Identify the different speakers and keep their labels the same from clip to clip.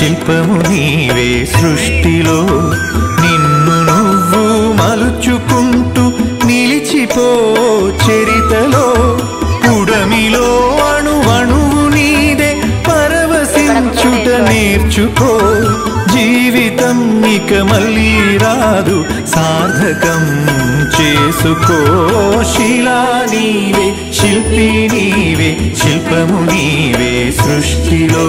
Speaker 1: శిల్పము నీవే సృష్టిలో నిన్ను నువ్వు మలుచుకుంటూ నిలిచిపో చరితలో పుడమిలో అణువణువు నీదే పరవశించుట నేర్చుకో జీవితం ఇక మళ్ళీ రాదు సార్థకం చేసుకో శిలా నీవే శిల్పి నీవే శిల్పము నీవే సృష్టిలో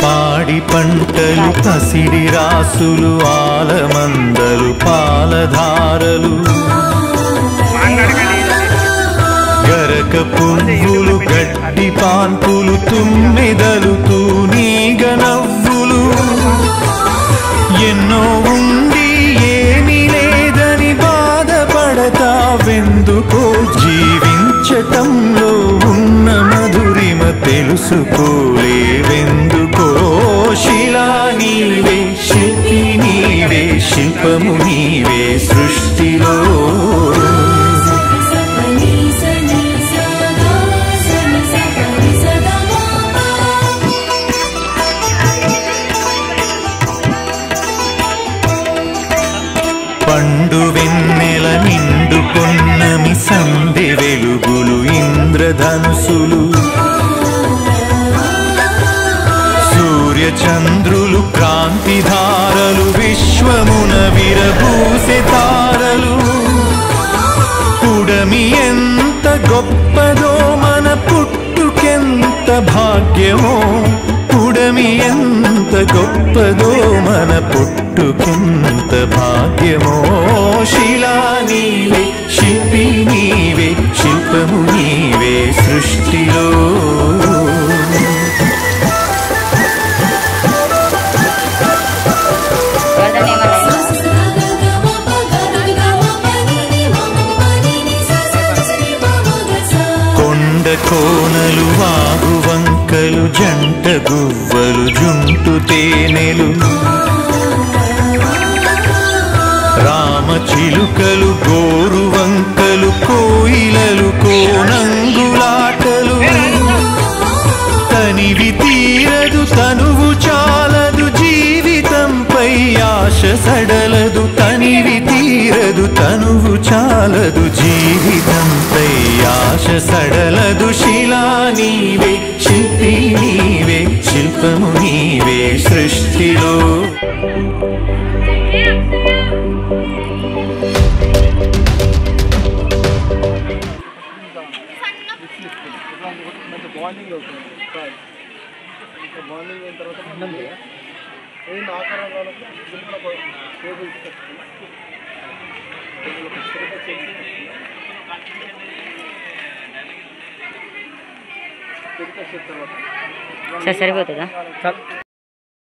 Speaker 1: పాడి పంటలు పసిడి రాసులు ఆలమందలు పాలధారలు గరక పువ్వులు గడ్డి పాన్పులు తుమ్మెదలు తూనీగ నవ్వులు ఎన్నో ఉండి ఏమీ లేదని బాధపడతావెందుకో జీవించటంలో ఉన్న మధురిమ తెలుసుకోలేవెందుకో శిలా నీవే శిల్పి నీవే శిల్పము నీవే సృష్టిలో పండు వెన్నెల నిండు పొన్నమి సంధి వెలుగులు ఇంద్రధనుసులు సూర్యచంద్రులు క్రాంతిధారలు విశ్వమున విరబూసే తారలు పుడమి ఎంత గొప్పదో మన పుట్టుకెంత భాగ్యమో పుడమి ఎంత గొప్పదో మన పుట్టుకెంత భాగ్యమో శిలా నీవే శిల్పి నీవే శిల్పము నీవే సృష్టిలో కొండ కోనలు వాగు వంకలు జంట గువ్వలు జుంటు తేనెలు రామచిలుకలు గోరు వంకలు కోయిలలు కోనంగులాటలు తనివి తీరదు తనువు చాలదు జీవితంపై ఆశ సడలదు తనివి తీరదు తనువు చాలదు జీవితంపై ఆశ సడలదు శిలా నీవే శిల్పి నీవే శిల్పము నీవే సృష్టిలో
Speaker 2: మార్నింగ్ అయిన తర్వాత ఏదైనా ఆకారాలు
Speaker 3: సరిపోతుందా?